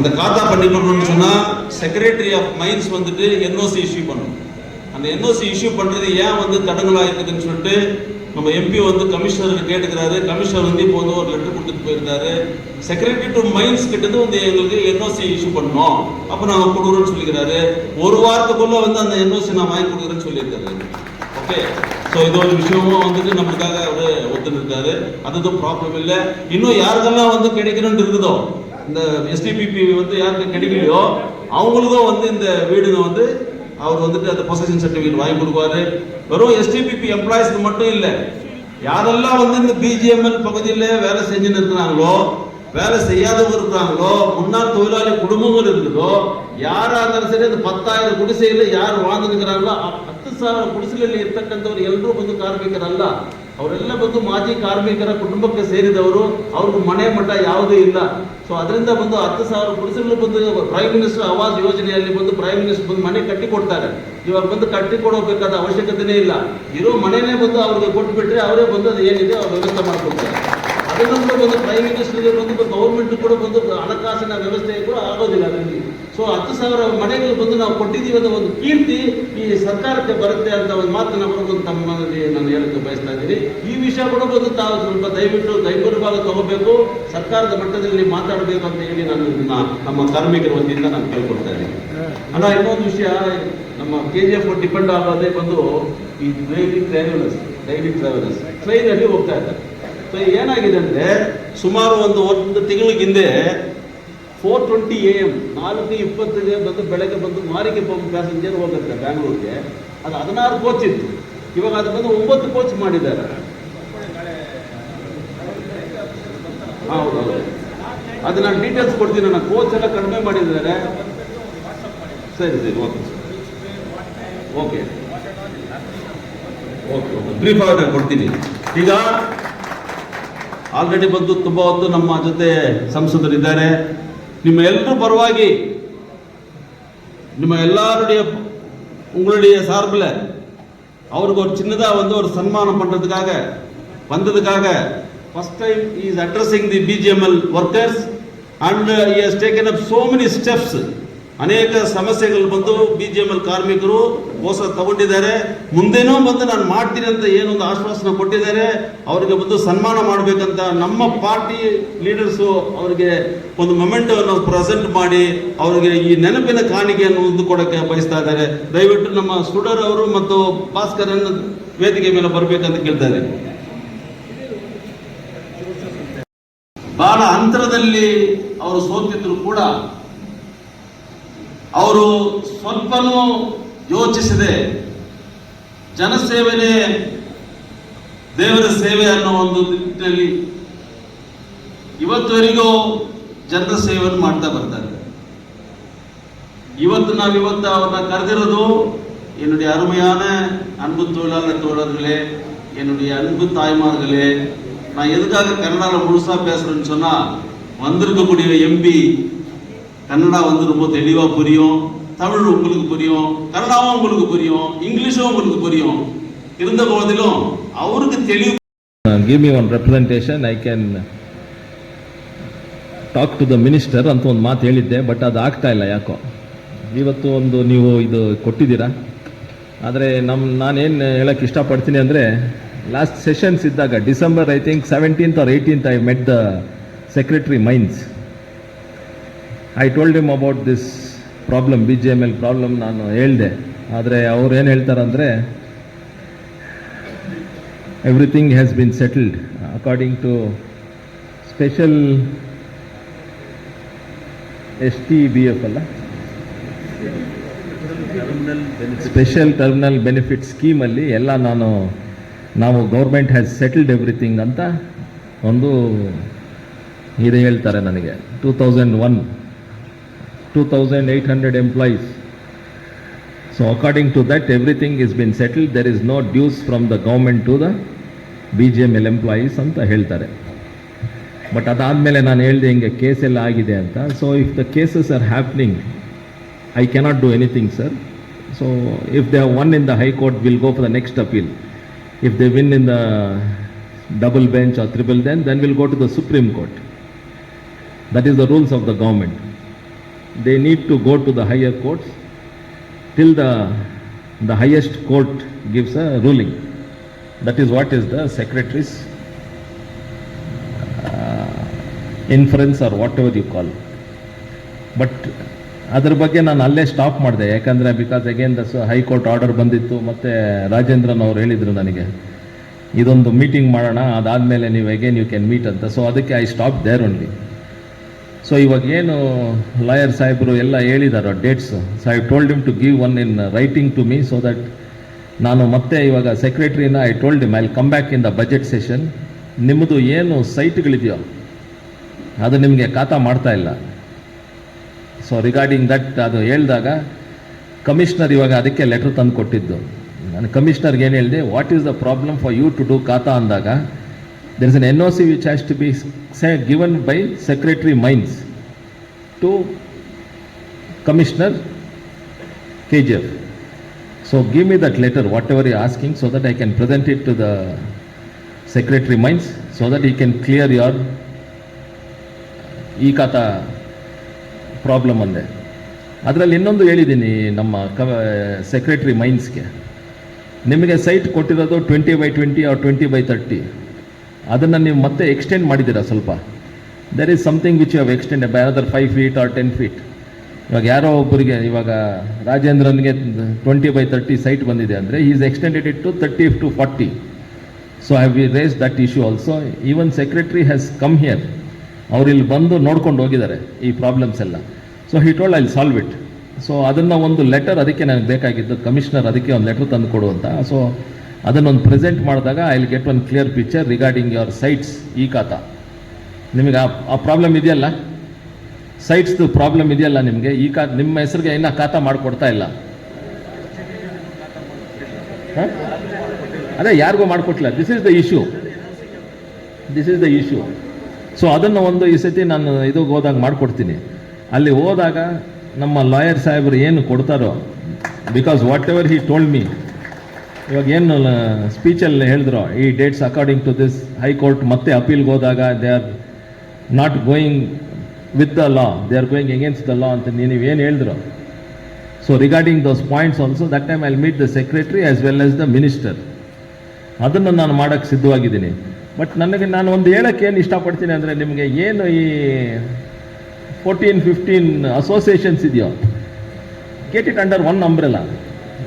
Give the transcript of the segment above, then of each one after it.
அந்த காத்தா பண்ணி கொடுக்கணும்னு சொன்னா செக்ரட்டரி ஆஃப் மைன்ஸ் வந்துட்டு என்ஓசி இஷ்யூ பண்ணணும். அந்த என்ஓசி இஷ்யூ பண்றது ஏன் வந்து தடங்கலா இருக்குதுன்னு சொல்லிட்டு நம்ம எம்பி வந்து கமிஷனருக்கு கேட்டுக்கிறாரு. கமிஷனர் வந்து இப்போ வந்து ஒரு லெட்டர் கொடுத்துட்டு போயிருந்தாரு. செக்ரட்டரி டு மைன்ஸ் கிட்ட வந்து எங்களுக்கு என்ஓசி இஷ்யூ பண்ணணும், அப்ப நாங்க கொடுக்குறோம்னு சொல்லிக்கிறாரு. ஒரு வாரத்துக்குள்ள வந்து அந்த என்ஓசி நான் வாங்கி கொடுக்குறேன்னு சொல்லியிருக்காரு. ஓகே, ஸோ இது ஒரு விஷயமும் வந்துட்டு நம்மளுக்காக அவரு ஒத்துன்னு இருக்காரு. அதுதான் ப்ராப்ளம் இல்லை. இன்னும் யாருக்கெல்லாம் வந்து கிடைக்கணும்னு இருக்குதோ, இந்த எஸ்டிபிபி வந்து யாருக்கு கிடைக்கலையோ அவங்களுக்கும் வந்து இந்த வீடுங்க வந்து அவர் வந்துட்டு அந்த பொசஷன் சர்டிஃபிகேட் வாங்கி கொடுப்பாரு. வெறும் எஸ்டிபிபி எம்ப்ளாயிஸ்க்கு மட்டும் இல்லை, யாரெல்லாம் வந்து இந்த பிஜிஎம்எல் பகுதியில் வேலை செஞ்சுன்னு இருக்கிறாங்களோ, வேலை செய்யாதவங்க இருக்கிறாங்களோ, முன்னாள் தொழிலாளி குடும்பங்கள் இருக்குதோ, யாரா இருந்தாலும் சரி, அந்த 10,000 குடிசையில் யார் வாழ்ந்துருக்கிறாங்களோ 10,000 ಕುಡಿಸಲಲ್ಲಿ ಇರ್ತಕ್ಕಂಥವ್ರು ಎಲ್ಲರೂ ಬಂದು ಕಾರ್ಮಿಕರಲ್ಲ. ಅವರೆಲ್ಲ ಬಂದು ಮಾಜಿ ಕಾರ್ಮಿಕರ ಕುಟುಂಬಕ್ಕೆ ಸೇರಿದವರು. ಅವ್ರಿಗೆ ಮನೆ ಮಠ ಯಾವುದೂ ಇಲ್ಲ. ಸೊ ಅದರಿಂದ ಬಂದು 10,000 ಕುಡಿಸಲು ಬಂದು ಪ್ರೈಮ್ ಮಿನಿಸ್ಟರ್ ಆವಾಸ್ ಯೋಜನೆಯಲ್ಲಿ ಬಂದು ಪ್ರೈಮ್ ಮಿನಿಸ್ಟರ್ ಬಂದು ಮನೆ ಕಟ್ಟಿ ಕೊಡ್ತಾರೆ. ಇವಾಗ ಬಂದು ಕಟ್ಟಿ ಕೊಡಬೇಕಾದ ಅವಶ್ಯಕತೆನೇ ಇಲ್ಲ. ಇರೋ ಮನೆನೇ ಬಂದು ಅವ್ರಿಗೆ ಕೊಟ್ಬಿಟ್ರೆ ಅವರೇ ಬಂದು ಅದು ಏನಿದೆ ಅವ್ರು ವ್ಯವಸ್ಥೆ ಮಾಡಿಕೊಡ್ತಾರೆ. ಅದರಿಂದ ಬಂದು ಪ್ರೈಮ್ ಮಿನಿಸ್ಟರ್ಗೆ ಬಂದು ಗೌರ್ಮೆಂಟ್ ಕೂಡ ಬಂದು ಹಣಕಾಸಿನ ವ್ಯವಸ್ಥೆ ಕೂಡ ಆಗೋದಿಲ್ಲ ಅದರಲ್ಲಿ. ಸೊ 10,000 ಮನೆಗಳು ಬಂದು ನಾವು ಕೊಟ್ಟಿದ್ದೀವಿ ಅನ್ನೋ ಒಂದು ಕೀರ್ತಿ ಈ ಸರ್ಕಾರಕ್ಕೆ ಬರುತ್ತೆ ಅಂತ ಒಂದು ಮಾತನ್ನ ಒಂದು ತಮ್ಮಲ್ಲಿ ನಾನು ಹೇಳಕ್ಕೆ ಬಯಸ್ತಾ ಇದ್ದೀನಿ. ಈ ವಿಷಯ ಕೂಡ ಬಂದು ತಾವು ಸ್ವಲ್ಪ ದಯವಿಟ್ಟು ಗಂಭೀರವಾಗ ತಗೋಬೇಕು, ಸರ್ಕಾರದ ಮಟ್ಟದಲ್ಲಿ ಮಾತಾಡಬೇಕು ಅಂತ ಹೇಳಿ ನಾನು ನಮ್ಮ ಕಾರ್ಮಿಕರ ವತಿಯಿಂದ ನಾನು ಕೇಳ್ಕೊಡ್ತಾ ಇದ್ದೀನಿ. ಅಲ್ಲ, ಇನ್ನೊಂದು ವಿಷಯ, ನಮ್ಮ KGF ಡಿಪೆಂಡ್ ಆಗೋದೇ ಬಂದು ಈ ಡೈಲಿ ಟ್ರಾವೆಲರ್ಸ್ ಟ್ರೈನಲ್ಲಿ ಹೋಗ್ತಾ ಇದ್ದಾರೆ. ಸೊ ಏನಾಗಿದೆ ಅಂದರೆ ಸುಮಾರು ಒಂದು ತಿಂಗಳಿಗೆ ಹಿಂದೆ 4:20 AM 4:20ಗೆ ಬಂದು ಬೆಳಗ್ಗೆ ಬಂದು ಮಾರಿಗೆ ಪ್ಯಾಸೆಂಜರ್ ಹೋಗುತ್ತೆ ಬ್ಯಾಂಗ್ಳೂರಿಗೆ. ಅದು 16 ಕೋಚ್ ಇತ್ತು. ಇವಾಗ ಅದು ಬಂದು 9 ಕೋಚ್ ಮಾಡಿದ್ದಾರೆ. ಹೌದು, ಅದು ನಾನು ಡೀಟೇಲ್ಸ್ ಕೊಡ್ತೀನಿ. ನನ್ನ ಕೋಚ್ ಎಲ್ಲ ಕಡಿಮೆ ಮಾಡಿದ್ದಾರೆ. ಸರಿ ಓಕೆ ಓಕೆ ಓಕೆ ಬ್ರೀಫ್ ಆಗಿ ನಾನು ಕೊಡ್ತೀನಿ. ಈಗ ಆಲ್ರೆಡಿ ಬಂದು ತುಂಬ ಹೊತ್ತು ನಮ್ಮ ಜೊತೆ ಸಂಸದರಿದ್ದಾರೆ. ನಿಮ್ಮ ಎಲ್ಲರ ಪರವಾಗಿ, ನಿಮ್ಮ எல்லாருடைய உங்களுடைய சார்பில் அவருக்கு ஒரு சின்னதாக வந்து ஒரு சன்மானம் பண்ணுறதுக்காக வந்ததுக்காக first time he is addressing the BGML workers and he has taken up so many steps. ಅನೇಕ ಸಮಸ್ಯೆಗಳು ಬಂದು BGML ಕಾರ್ಮಿಕರು ಮೋಸ ತಗೊಂಡಿದ್ದಾರೆ. ಮುಂದೇನೂ ಬಂದು ನಾನು ಮಾಡ್ತೀನಿ ಅಂತ ಏನೊಂದು ಆಶ್ವಾಸನೆ ಕೊಟ್ಟಿದ್ದಾರೆ. ಅವರಿಗೆ ಬಂದು ಸನ್ಮಾನ ಮಾಡಬೇಕಂತ ನಮ್ಮ ಪಾರ್ಟಿ ಲೀಡರ್ಸು ಅವರಿಗೆ ಒಂದು ಮೊಮೆಂಟನ್ನು ಪ್ರೆಸೆಂಟ್ ಮಾಡಿ ಅವರಿಗೆ ಈ ನೆನಪಿನ ಕಾಣಿಕೆಯನ್ನು ಒಂದು ಕೊಡೋಕ್ಕೆ ಬಯಸ್ತಾ ಇದ್ದಾರೆ. ದಯವಿಟ್ಟು ನಮ್ಮ ಸುಡರ್ ಅವರು ಮತ್ತು ಭಾಸ್ಕರನ್ ವೇದಿಕೆ ಮೇಲೆ ಬರಬೇಕಂತ ಕೇಳ್ತಾ ಇದ್ದಾರೆ. ಬಹಳ ಅಂತರದಲ್ಲಿ ಅವರು ಸೋತಿದ್ರು ಕೂಡ ಅವರು ಸ್ವಲ್ಪನೂ ಯೋಚಿಸದೆ ಜನಸೇವೆನೇ ದೇವರ ಸೇವೆ ಅನ್ನೋ ಒಂದು ನಿಟ್ಟಿನಲ್ಲಿ ಇವತ್ತುವರೆಗೂ ಜನರ ಸೇವೆಯನ್ನು ಮಾಡ್ತಾ ಬರ್ತಾರೆ. நாவிவத்து அவரை கருதுறதோ என்னுடைய அருமையான அன்பு தோழர்களே, என்னுடைய அன்பு தாய்மார்களே, நான் எதுக்காக கன்னடாவில் முழுசா பேசுறேன்னு சொன்னா, வந்திருக்கக்கூடிய எம்பி கன்னடா வந்து ரொம்ப தெளிவா புரியும், தமிழ் உங்களுக்கு புரியும், கன்னடாவும் உங்களுக்கு புரியும், இங்கிலீஷும் உங்களுக்கு புரியும். இருந்த போதிலும் அவருக்கு தெளிவு. Give me one representation, I can talk to the minister ಅಂತ ಒಂದು ಮಾತು ಹೇಳಿದ್ದೆ, ಬಟ್ ಅದು ಆಗ್ತಾ ಇಲ್ಲ. ಯಾಕೋ ಇವತ್ತು ಒಂದು ನೀವು ಇದು ಕೊಟ್ಟಿದ್ದೀರಾ. ಆದರೆ ನಾನೇನು ಹೇಳಕ್ಕೆ ಇಷ್ಟಪಡ್ತೀನಿ ಅಂದರೆ, ಲಾಸ್ಟ್ ಸೆಷನ್ಸ್ ಇದ್ದಾಗ December I think 17th or 18th I met the secretary mines. I told him about this problem, BGML problem ನಾನು ಹೇಳಿದೆ. ಆದರೆ ಅವ್ರು ಏನು ಹೇಳ್ತಾರಂದರೆ, everything has been settled according to special STBF ಅಲ್ಲ, ಸ್ಪೆಷಲ್ ಟರ್ಮಿನಲ್ ಬೆನಿಫಿಟ್ ಸ್ಕೀಮ್ ಅಲ್ಲಿ ಎಲ್ಲ ನಾವು ಗೌರ್ಮೆಂಟ್ ಹ್ಯಾಸ್ ಸೆಟಲ್ಡ್ ಎವ್ರಿಥಿಂಗ್ ಅಂತ ಒಂದು ಇದು ಹೇಳ್ತಾರೆ ನನಗೆ. 2,800 employees. So according to that, everything is been settled. There is no dues from the government to the BGML employees ಅಂತ ಹೇಳ್ತಾರೆ. ಬಟ್ ಅದಾದಮೇಲೆ ನಾನು ಹೇಳಿದೆ ಹಿಂಗೆ ಕೇಸ್ ಎಲ್ಲ ಆಗಿದೆ ಅಂತ. So if the cases are happening, I cannot do anything, sir. So if they have won in the High Court, we'll go for the next appeal. If they win in the double bench or triple, then we'll go to the Supreme Court. That is the rules of the government. they need to go to the higher courts till the highest court gives a ruling. That is what is the secretary's inference or whatever you call. But ಅದ್ರ ಬಗ್ಗೆ ನಾನು ಅಲ್ಲೇ stop ಮಾಡಿದೆ, ಯಾಕಂದರೆ because again high court order ಬಂದಿತ್ತು, ಮತ್ತು ರಾಜೇಂದ್ರನ್ ಅವ್ರು ಹೇಳಿದರು ನನಗೆ ಇದೊಂದು ಮೀಟಿಂಗ್ ಮಾಡೋಣ, ಅದಾದಮೇಲೆ ನೀವು ಅಗೇನ್ ಯು ಕ್ಯಾನ್ ಮೀಟ್ ಅಂತ. ಸೊ ಅದಕ್ಕೆ I stop there only. So ಇವಾಗ ಏನು ಲಾಯರ್ ಸಾಹೇಬರು ಎಲ್ಲ ಹೇಳಿದಾರೋ dates, so I told him to give one in writing to me, so that ನಾನು ಮತ್ತೆ ಇವಾಗ ಸೆಕ್ರೆಟ್ರಿನ I told him I will come back in the budget session. ನಿಮ್ಮದು ಏನು ಸೈಟ್ಗಳಿದೆಯೋ ಅದು ನಿಮಗೆ ಖಾತಾ ಮಾಡ್ತಾ ಇಲ್ಲ. ಸೊ ರಿಗಾರ್ಡಿಂಗ್ ದಟ್ ಅದು ಹೇಳಿದಾಗ ಕಮಿಷನರ್ ಇವಾಗ ಅದಕ್ಕೆ ಲೆಟ್ರ್ ತಂದು ಕೊಟ್ಟಿದ್ದು. ನಾನು ಕಮಿಷನರ್ಗೆ ಏನು ಹೇಳಿದೆ, what is the problem for you to do khata ಅಂದಾಗ, there is an NOC which has to be given by Secretary Mines to Commissioner KGF. So give me that letter, whatever you are asking, so that I can present it to the Secretary Mines, so that he can clear your e-khata problem ಅಂದೆ. ಅದರಲ್ಲಿ ಇನ್ನೊಂದು ಹೇಳಿದ್ದೀನಿ ನಮ್ಮ secretary ಮೈನ್ಸ್ಗೆ, ನಿಮಗೆ site ಕೊಟ್ಟಿರೋದು 20x20 or 20x30, ಅದನ್ನು ನೀವು ಮತ್ತೆ ಎಕ್ಸ್ಟೆಂಡ್ ಮಾಡಿದ್ದೀರಾ ಸ್ವಲ್ಪ. There is something which you have extend by other 5 feet or 10 feet. ಇವಾಗ ಯಾರೋ ಒಬ್ಬರಿಗೆ ಇವಾಗ ರಾಜೇಂದ್ರನ್ಗೆ 20x30 ಸೈಟ್ ಬಂದಿದೆ ಅಂದರೆ is extended it to 30 to 40. So have we raise that issue also. Even secretary has come here, ಅವ್ರು ಇಲ್ಲಿ ಬಂದು ನೋಡ್ಕೊಂಡು ಹೋಗಿದ್ದಾರೆ ಈ ಪ್ರಾಬ್ಲಮ್ಸ್ ಎಲ್ಲ. So he told I will solve it. So ಅದನ್ನು ಒಂದು ಲೆಟರ್ ಅದಕ್ಕೆ ನನಗೆ ಬೇಕಾಗಿದ್ದು, ಕಮಿಷನರ್ ಅದಕ್ಕೆ ಒಂದು ಲೆಟರ್ ತಂದು ಕೊಡು ಅಂತ. ಸೊ ಅದನ್ನೊಂದು ಪ್ರೆಸೆಂಟ್ ಮಾಡಿದಾಗ I will get one clear picture regarding your sites ಈ ಖಾತಾ. ನಿಮಗೆ ಆ ಪ್ರಾಬ್ಲಮ್ ಇದೆಯಲ್ಲ, ಸೈಟ್ಸ್ದು ಪ್ರಾಬ್ಲಮ್ ಇದೆಯಲ್ಲ ನಿಮಗೆ, ಈ ನಿಮ್ಮ ಹೆಸರಿಗೆ ಇನ್ನೂ ಖಾತಾ ಮಾಡಿಕೊಡ್ತಾ ಇಲ್ಲ. ಅದೇ ಯಾರಿಗೂ ಮಾಡಿಕೊಟ್ಟಿಲ್ಲ. This is the issue, this is the issue. So ಅದನ್ನು ಒಂದು ಈ ಸತಿ ನಾನು ಇದಕ್ಕೆ ಹೋದಾಗ ಮಾಡಿಕೊಡ್ತೀನಿ. ಅಲ್ಲಿ ಹೋದಾಗ ನಮ್ಮ ಲಾಯರ್ ಸಾಹೇಬರು ಏನು ಕೊಡ್ತಾರೋ, because whatever he told me, ಇವಾಗ ಏನು ಸ್ಪೀಚಲ್ಲಿ ಹೇಳಿದ್ರು ಈ dates according to this High Court, ಮತ್ತೆ ಅಪೀಲ್ಗೆ ಹೋದಾಗ they are not going with the law, they are going against the law ಅಂತ ನೀವೇನು ಹೇಳಿದ್ರು. So regarding those points also that time I will meet the secretary as well as the minister. ಅದನ್ನು ನಾನು ಮಾಡೋಕ್ಕೆ ಸಿದ್ಧವಾಗಿದ್ದೀನಿ. But ನಾನು ಒಂದು ಹೇಳೋಕ್ಕೆ ಏನು ಇಷ್ಟಪಡ್ತೀನಿ ಅಂದರೆ, ನಿಮಗೆ ಏನು ಈ 14-15 ಅಸೋಸಿಯೇಷನ್ಸ್ ಇದೆಯೋ, get it under one umbrella.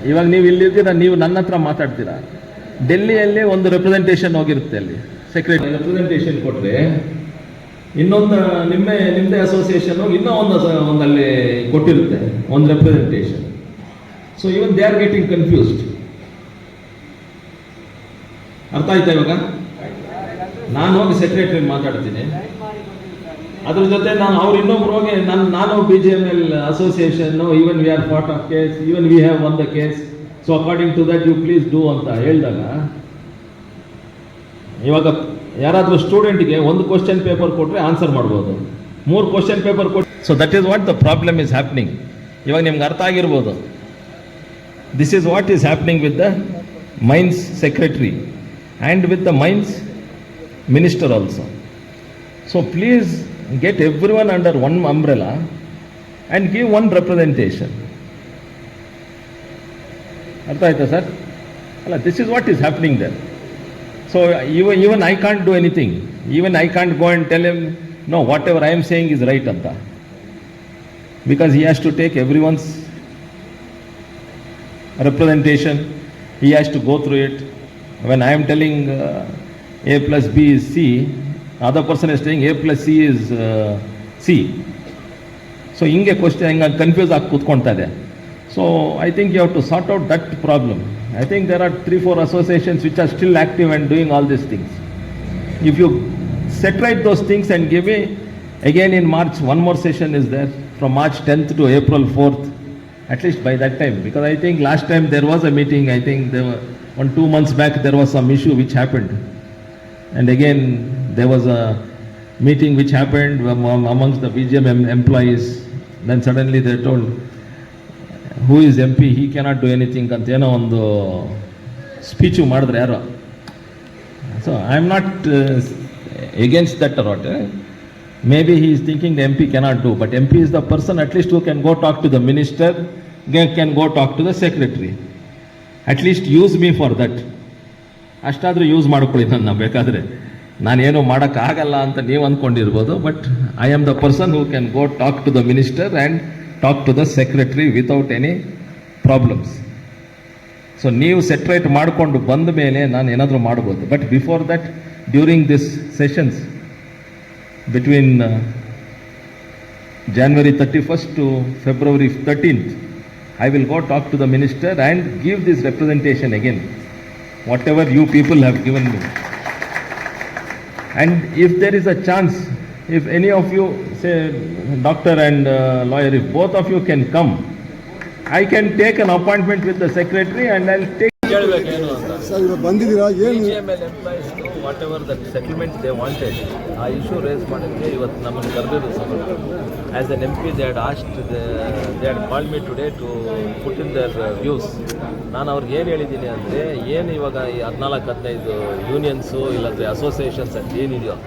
ಇವಾಗ ನೀವು ಇಲ್ಲಿರ್ತೀರ, ನೀವು ನನ್ನ ಹತ್ರ ಮಾತಾಡ್ತೀರಾ, ಡೆಲ್ಲಿಯಲ್ಲಿ ಒಂದು ರೆಪ್ರೆಸೆಂಟೇಷನ್ ಹೋಗಿರುತ್ತೆ, ಅಲ್ಲಿ ಸೆಕ್ರೆಟರಿ ರೆಪ್ರೆಸೆಂಟೇಷನ್ ಕೊಟ್ಟರೆ ಇನ್ನೊಂದು ನಿಮ್ಮದೇ ಅಸೋಸಿಯೇಷನ್ನು ಇನ್ನೂ ಒಂದಲ್ಲಿ ಕೊಟ್ಟಿರುತ್ತೆ ಒಂದು representation. So even they are getting confused. ಅರ್ಥ ಆಯ್ತಾ? ಇವಾಗ ನಾನು ಹೋಗಿ ಸೆಕ್ರೆಟರಿ ಮಾತಾಡ್ತೀನಿ, ಅದ್ರ ಜೊತೆ ನಾನು ಅವ್ರು ಇನ್ನೊಬ್ರು ಹೋಗಿ ನಾನು BJML ಅಸೋಸಿಯೇಷನ್ನು, even we are part of case, even we have won the case, so according to that you please do ಅಂತ ಹೇಳಿದಾಗ, ಇವಾಗ ಯಾರಾದರೂ ಸ್ಟೂಡೆಂಟ್ಗೆ ಒಂದು ಕ್ವಶನ್ ಪೇಪರ್ ಕೊಟ್ಟರೆ ಆನ್ಸರ್ ಮಾಡ್ಬೋದು, 3 ಕ್ವಶನ್ ಪೇಪರ್ ಕೊಟ್ಟು. So that is what the problem is happening. ಇವಾಗ ನಿಮ್ಗೆ ಅರ್ಥ ಆಗಿರ್ಬೋದು, this is what is happening with the mines secretary and with the mines minister also. So please get everyone under one umbrella and give one representation. Artha aita sir? This is what is happening there. So even I can't do anything. Even I can't go and tell him, no, whatever I am saying is right anta. Because he has to take everyone's representation. He has to go through it. When I am telling A plus B is C, other person is saying A plus C is C. So ಹಿಂಗೆ question ಹಿಂಗೆ confuse ಆಗಿ ಕೂತ್ಕೊಳ್ತಾ ಇದೆ. So I think you have to sort out that problem. I think there are 3-4 associations which are still active and doing all these things. If you set right those things and give me, again in March, one more session is there, from March 10th to April 4th, at least by that time. Because I think last time there was a meeting, I think there were 1-2 months back there was some issue which happened. And again, there was a meeting which happened amongst the BJM employees. Then suddenly they told, who is MP, he cannot do anything ಅಂತ ಏನೋ ಒಂದು speech ಮಾಡಿದ್ರೆ ಯಾರೋ. So I am not against that ಅರಾಟ್. Maybe he is thinking the MP cannot do, but MP is the person at least who can go talk to the minister, can go talk to the secretary. At least use me for that. ಅಷ್ಟಾದರೂ use ಮಾಡ್ಕೊಳ್ಳಿ ನನ್ನ ಬೇಕಾದರೆ. ನಾನೇನು ಮಾಡೋಕ್ಕಾಗಲ್ಲ ಅಂತ ನೀವು ಅಂದ್ಕೊಂಡಿರ್ಬೋದು, but I am the person who can go talk to the minister and talk to the secretary without any problems. So ನೀವು ಸೆಟ್ರೇಟ್ ಮಾಡಿಕೊಂಡು ಬಂದ ಮೇಲೆ ನಾನು ಏನಾದರೂ ಮಾಡ್ಬೋದು. But before that, during this sessions between January 31st to February 13th, I will go talk to the minister and give this representation again, whatever you people have given me. And if there is a chance, if any of you, say doctor and lawyer, if both of you can come, I can take an appointment with the secretary and I'll take. Sir ಇವಾಗ ಬಂದಿದ್ದೀರಾ ಏನು BGML employees whatever that settlement they wanted, ಆ issue raise ಮಾಡೋಕ್ಕೆ ಇವತ್ತು ನಮ್ಮನ್ನು ಕರೆದಿದ್ದು sir. As an MP they had called me today to put in their views. ನಾನು ಅವ್ರಿಗೆ ಏನು ಹೇಳಿದ್ದೀನಿ ಅಂದರೆ, ಏನು ಇವಾಗ ಈ 14-15 ಯೂನಿಯನ್ಸು ಇಲ್ಲಾಂದರೆ ಅಸೋಸಿಯೇಷನ್ಸ್ ಅಂತ ಏನಿದೆಯೋ,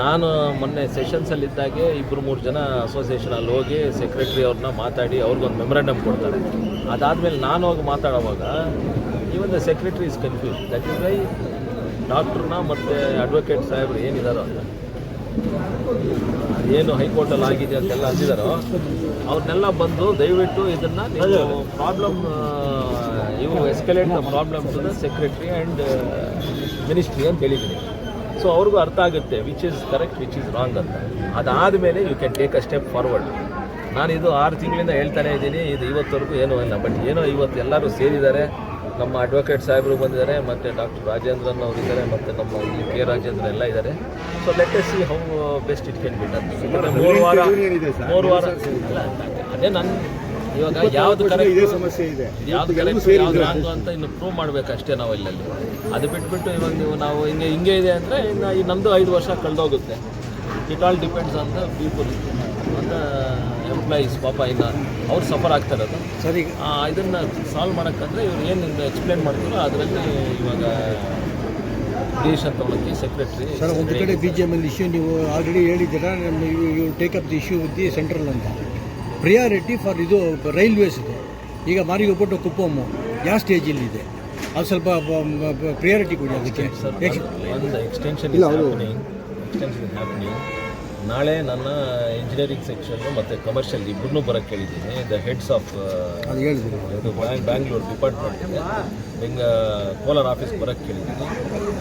ನಾನು ಮೊನ್ನೆ ಸೆಷನ್ಸಲ್ಲಿದ್ದಾಗೆ 2-3 ಜನ ಅಸೋಸಿಯೇಷನಲ್ಲಿ ಹೋಗಿ ಸೆಕ್ರೆಟ್ರಿ ಅವ್ರನ್ನ ಮಾತಾಡಿ ಅವ್ರಿಗೊಂದು ಮೆಮೊರಾಂಡಮ್ ಕೊಡ್ತಾರೆ. ಅದಾದಮೇಲೆ ನಾನು ಹೋಗಿ ಮಾತಾಡೋವಾಗ even the secretary is confuse. That is why ಡಾಕ್ಟ್ರನ್ನ ಮತ್ತು ಅಡ್ವೊಕೇಟ್ ಸಾಹೇಬ್ರು ಏನಿದಾರೋ, ಏನು ಹೈಕೋರ್ಟಲ್ಲಿ ಆಗಿದೆ ಅಂತೆಲ್ಲ ಅಂದಿದ್ದಾರೋ ಅವ್ರನ್ನೆಲ್ಲ ಬಂದು ದಯವಿಟ್ಟು ಇದನ್ನು ನೀವು ಪ್ರಾಬ್ಲಮ್ ಇವು escalate the problem to the secretary and ministry ಅಂತ ಹೇಳಿದ್ದೀನಿ. ಸೊ ಅವ್ರಿಗೂ ಅರ್ಥ ಆಗುತ್ತೆ which is correct, which is wrong ಅಂತ. ಅದಾದಮೇಲೆ you can take a step forward. ನಾನಿದು 6 ತಿಂಗಳಿಂದ ಹೇಳ್ತಾನೆ ಇದ್ದೀನಿ, ಇದು ಇವತ್ತವರೆಗೂ ಏನೂ ಇಲ್ಲ. ಬಟ್ ಏನೋ ಇವತ್ತು ಎಲ್ಲರೂ ಸೇರಿದ್ದಾರೆ. ನಮ್ಮ ಅಡ್ವೊಕೇಟ್ ಸಾಹೇಬರು ಬಂದಿದ್ದಾರೆ, ಮತ್ತು ಡಾಕ್ಟರ್ ರಾಜೇಂದ್ರನ್ ಅವರು ಇದ್ದಾರೆ, ಮತ್ತು ನಮ್ಮ ಇಲ್ಲಿ ಕೆ ರಾಜೇಂದ್ರ ಎಲ್ಲ ಇದ್ದಾರೆ. So let us see how best it can be done. ಯಾಕಂದರೆ 3 ವಾರ ಅಲ್ಲ, ಅದೇ ನನ್ನ ಇವಾಗ ಯಾವುದು ಕರೆಕ್ಟ್, ಯಾವುದು ಕರೆಕ್ಟ್, ಯಾವುದು ರಾಂಗು ಅಂತ ಇನ್ನು ಪ್ರೂವ್ ಮಾಡಬೇಕಷ್ಟೇ ನಾವು ಇಲ್ಲಲ್ಲಿ. ಅದು ಬಿಟ್ಬಿಟ್ಟು ಇವಾಗ ನೀವು ನಾವು ಹಿಂಗೆ ಇದೆ ಅಂದರೆ ಇನ್ನು ಈ ನಮ್ಮದು 5 ವರ್ಷ ಕಳೆದೋಗುತ್ತೆ. It all depends on the people, on the employees. ಪಾಪ ಇನ್ನು ಅವ್ರು ಸಫರ್ ಆಗ್ತಾರದು. ಸರಿ, ಇದನ್ನು ಸಾಲ್ವ್ ಮಾಡೋಕ್ಕಂದ್ರೆ ಇವ್ರು ಏನು ಎಕ್ಸ್ಪ್ಲೇನ್ ಮಾಡ್ತಾರೋ ಅದರಲ್ಲಿ ಇವಾಗ ದೇಶ ತೊಗೊಳಕ್ಕೆ ಸೆಕ್ರೆಟ್ರಿ. ಸರ್, ಒಂದು ಕಡೆ BGML ಇಶ್ಯೂ ನೀವು ಆಲ್ರೆಡಿ ಹೇಳಿದ್ದೀರಾ, you take up the issue with the central ಅಂತ. ಪ್ರಿಯಾರಿಟಿ ಫಾರ್ ಇದು ರೈಲ್ವೇಸ್ ಇದೆ. ಈಗ ಮಾರಿಗೋಪಟ್ಟು ಕುಪ್ಪಮ್ಮು ಯಾವ ಸ್ಟೇಜಲ್ಲಿದೆ, ಅದು ಸ್ವಲ್ಪ ಪ್ರಿಯಾರಿಟಿ ಕೊಡಿ ಅದಕ್ಕೆ. ಒಂದು ಎಕ್ಸ್ಟೆನ್ಷನ್ ಹ್ಯಾಪನಿಂಗ್. ನಾಳೆ ನನ್ನ ಇಂಜಿನಿಯರಿಂಗ್ ಸೆಕ್ಷನ್ನು ಮತ್ತು ಕಮರ್ಷಿಯಲ್ ಇಬ್ಬರನ್ನೂ ಬರೋಕ್ಕೆ ಹೇಳಿದ್ದೀನಿ. ದ ಹೆಡ್ಸ್ ಆಫ್ ಇದು ಬ್ಯಾಂಗ್ಳೂರು ಡಿಪಾರ್ಟ್ಮೆಂಟ್ ಕೋಲಾರ ಆಫೀಸ್ ಬರೋಕ್ಕೆ ಹೇಳಿದ್ದೀನಿ.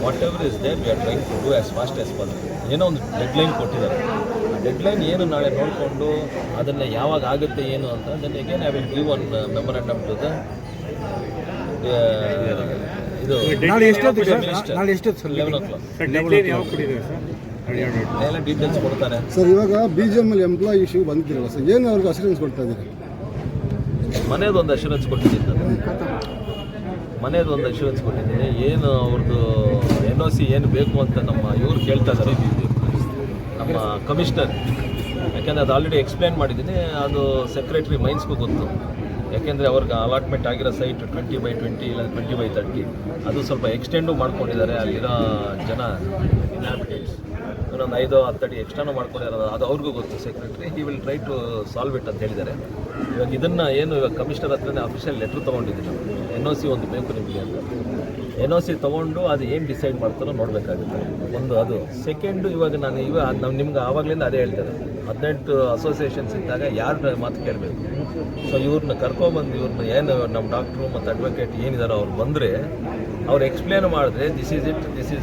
Whatever is there we are trying to do as fast as possible. ಏನೋ ಒಂದು ಡೆಡ್ಲೈನ್ ಕೊಟ್ಟಿದ್ದಾರೆ. ಆ ಡೆಡ್ಲೈನ್ ಏನು ನಾಳೆ ನೋಡಿಕೊಂಡು ಅದನ್ನು ಯಾವಾಗ ಆಗುತ್ತೆ ಏನು ಅಂತ then again I will give one memorandum to the ಇದು ನಾಳೆ ಎಷ್ಟೊತ್ತು 11 o'clock ಎಲ್ಲ ಡೀಟೇಲ್ಸ್ ಕೊಡ್ತಾರೆ. ಸರ್, ಇವಾಗ BGML ಎಂಪ್ಲಾಯ್ ಇಶ್ಯೂ ಬಂದಿರಲ್ಲ ಸರ್, ಏನು ಅವ್ರಿಗೆ ಅಶ್ಯೂರೆನ್ಸ್ ಕೊಡ್ತಾ ಇದ್ದೀರಿ? ಮನೆಯದೊಂದು ಅಶ್ಯೂರೆನ್ಸ್ ಕೊಟ್ಟಿದ್ದೀನಿ ನಾನು. ಮನೆಯದೊಂದು ಅಶ್ಯೂರೆನ್ಸ್ ಕೊಟ್ಟಿದ್ದೀನಿ. ಏನು ಅವ್ರದ್ದು NOC ಏನು ಬೇಕು ಅಂತ ನಮ್ಮ ಇವ್ರು ಕೇಳ್ತಾ ಇದ್ದಾರೆ, ನಮ್ಮ ಕಮಿಷನರ್. ಯಾಕೆಂದರೆ ಅದು ಆಲ್ರೆಡಿ ಎಕ್ಸ್ಪ್ಲೇನ್ ಮಾಡಿದ್ದೀನಿ. ಅದು ಸೆಕ್ರೆಟ್ರಿ ಮೈನ್ಸ್ಗೂ ಗೊತ್ತು. ಯಾಕೆಂದರೆ ಅವ್ರಿಗೆ ಅಲಾಟ್ಮೆಂಟ್ ಆಗಿರೋ ಸೈಟ್ 20/20 ಇಲ್ಲ 20/30 ಅದು ಸ್ವಲ್ಪ ಎಕ್ಸ್ಟೆಂಡು ಮಾಡ್ಕೊಂಡಿದ್ದಾರೆ. ಅಲ್ಲಿರೋ ಜನ ಇನ್ಹ್ಯಾಬಿಟೆಂಟ್ಸ್ ಇನ್ನೊಂದು 5-10 ಅಡಿ ಎಕ್ಸ್ಟ್ರಾನು ಮಾಡ್ಕೊಂಡಿರೋದು ಅದು ಅವ್ರಿಗೂ ಗೊತ್ತು. Secretary he will try to solve it ಅಂತ ಹೇಳಿದ್ದಾರೆ. ಇವಾಗ ಇದನ್ನು ಏನು ಇವಾಗ ಕಮಿಷನರ್ ಹತ್ರನೇ ಅಫಿಷಿಯಲ್ ಲೆಟ್ರ್ ತೊಗೊಂಡಿದ್ದೀನಿ. NOC ಒಂದು ಬೇಕು ನಿಮಗೆ ಅಂತ. NOC ತೊಗೊಂಡು ಅದು ಏನು ಡಿಸೈಡ್ ಮಾಡ್ತಾರೋ ನೋಡಬೇಕಾಗುತ್ತೆ. ಒಂದು ಅದು. ಸೆಕೆಂಡು, ಇವಾಗ ನಾವು ನಿಮ್ಗೆ ಆವಾಗಲಿಂದ ಅದೇ ಹೇಳ್ತಾರೆ, 18 ಅಸೋಸಿಯೇಷನ್ಸ್ ಇದ್ದಾಗ ಯಾರ ಮಾತು ಕೇಳಬೇಕು. ಸೊ ಇವ್ರನ್ನ ಕರ್ಕೊಬಂದು ಇವ್ರನ್ನ ಏನು ನಮ್ಮ ಡಾಕ್ಟ್ರು ಮತ್ತು ಅಡ್ವೊಕೇಟ್ ಏನಿದಾರೋ ಅವ್ರು ಬಂದರೆ ಅವ್ರು ಎಕ್ಸ್ಪ್ಲೇನ್ ಮಾಡಿದ್ರೆ ದಿಸ್ ಈಸ್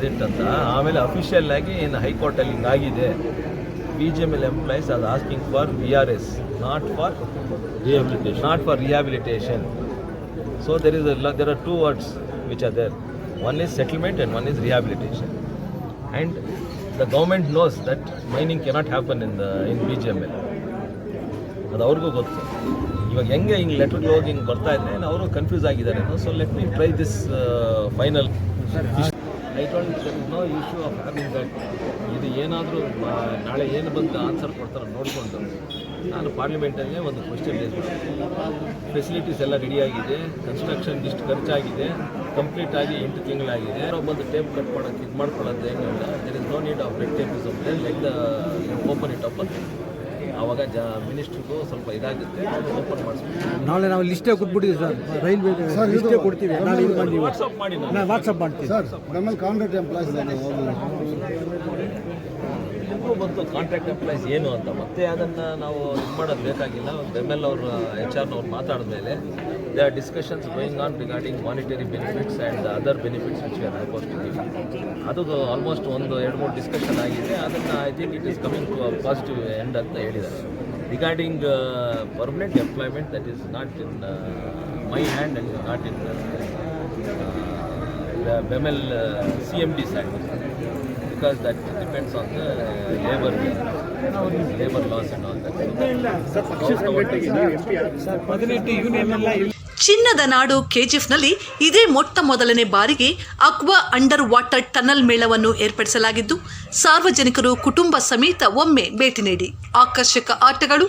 ಇಟ್ ಅಂತ. ಆಮೇಲೆ ಅಫಿಷಿಯಲ್ ಆಗಿ ಏನು ಹೈಕೋರ್ಟಲ್ಲಿ ಹಿಂಗಾಗಿದೆ, BGML employees are asking for VRS, not for rehabilitation. So there are 2 words which are there. One is settlement and one is rehabilitation. And the government knows that mining cannot happen in BGML. ಅದು ಅವ್ರಿಗೂ ಗೊತ್ತು. ಇವಾಗ ಹೆಂಗೆ ಹಿಂಗೆ ಲೆಟ್ರ್ಗೆ ಹೋಗಿ ಹಿಂಗೆ ಬರ್ತಾ ಇದ್ದೆ ಅವರು ಕನ್ಫ್ಯೂಸ್ ಆಗಿದ್ದಾರೆ. So let me try this final. I told there is no issue of having that. ಇದು ಏನಾದರೂ ನಾಳೆ ಏನು ಬಂದು ಆನ್ಸರ್ ಕೊಡ್ತಾರೆ ನೋಡಿಕೊಂಡು ನಾನು ಪಾರ್ಲಿಮೆಂಟಲ್ಲೇ ಒಂದು ಕ್ವೆಶ್ಚನ್ ರೇಸ್ ಮಾಡಿದೆ. ಫೆಸಿಲಿಟೀಸ್ ಎಲ್ಲ ರೆಡಿಯಾಗಿದೆ, ಕನ್ಸ್ಟ್ರಕ್ಷನ್ ಇಷ್ಟು ಖರ್ಚಾಗಿದೆ, ಕಂಪ್ಲೀಟ್ ಆಗಿ 8 ತಿಂಗಳಾಗಿದೆ. ಬಂದು ಟೇಪ್ ಕಟ್ ಮಾಡೋಕ್ಕೆ ಇದು ಮಾಡ್ಕೊಳ್ಳೋದು ಏನಿಲ್ಲ. There is no need of red tape is like the open it up ಅಂತ. ಆವಾಗ ಮಿನಿಸ್ಟ್ರಿಗೂ ಸ್ವಲ್ಪ ಇದಾಗುತ್ತೆ, ಓಪನ್ ಮಾಡಿಸ್ಬೇಕು. ನಾಳೆ ನಾವು ಲಿಸ್ಟೇ ಕೊಟ್ಬಿಟ್ಟಿದ್ದೀವಿ ಸರ್, ರೈಲ್ವೆ ಲಿಸ್ಟೇ ಕೊಡ್ತೀವಿ. ನಾಳೆ ಇದು ಮಾಡಿ ವಾಟ್ಸಪ್ ಮಾಡಿ ನಾನು ವಾಟ್ಸಪ್ ಮಾಡ್ತೀನಿ ಸರ್. ನಮ್ಮಲ್ಲಿ ಕಾಂಟ್ರಾಕ್ಟ್ ಎಂಪ್ಲಾಯ್ಸ್ ಬಂತು ಕಾಂಟ್ರಾಕ್ಟ್ ಎಂಪ್ಲಾಯ್ಸ್ ಏನು ಅಂತ. ಮತ್ತೆ ಅದನ್ನು ನಾವು ಇದು ಮಾಡೋದು ಬೇಕಾಗಿಲ್ಲ. ಬೆಮೆಲ್ ಅವರು HR ಮಾತಾಡಿದ್ಮೇಲೆ they are discussions going on regarding monetary benefits and other benefits which we are suppose to give. ಅದು ಆಲ್ಮೋಸ್ಟ್ ಒಂದು 2-3 ಡಿಸ್ಕಷನ್ ಆಗಿದೆ. ಅದನ್ನು I think it is coming to a positive end ಅಂತ ಹೇಳಿದ್ದಾರೆ. Regarding permanent employment that is not in my hand and is not in BEML CMD side, because that depends on the labor laws and all that. ಚಿನ್ನದ ನಾಡು ಕೆಜಿಎಫ್ನಲ್ಲಿ ಇದೇ ಮೊಟ್ಟ ಮೊದಲನೇ ಬಾರಿಗೆ aqua under water tunnel ಮೇಳವನ್ನು ಏರ್ಪಡಿಸಲಾಗಿದ್ದು, ಸಾರ್ವಜನಿಕರು ಕುಟುಂಬ ಸಮೇತ ಒಮ್ಮೆ ಭೇಟಿ ನೀಡಿ. ಆಕರ್ಷಕ ಆಟಗಳು,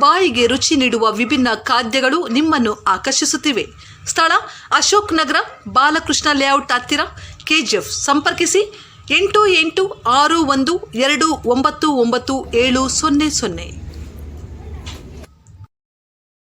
ಬಾಯಿಗೆ ರುಚಿ ನೀಡುವ ವಿಭಿನ್ನ ಖಾದ್ಯಗಳು ನಿಮ್ಮನ್ನು ಆಕರ್ಷಿಸುತ್ತಿವೆ. ಸ್ಥಳ ಅಶೋಕ್ ನಗರ, ಬಾಲಕೃಷ್ಣ ಲೇಔಟ್ ಹತ್ತಿರ, ಕೆಜಿಎಫ್. ಸಂಪರ್ಕಿಸಿ 8861299700.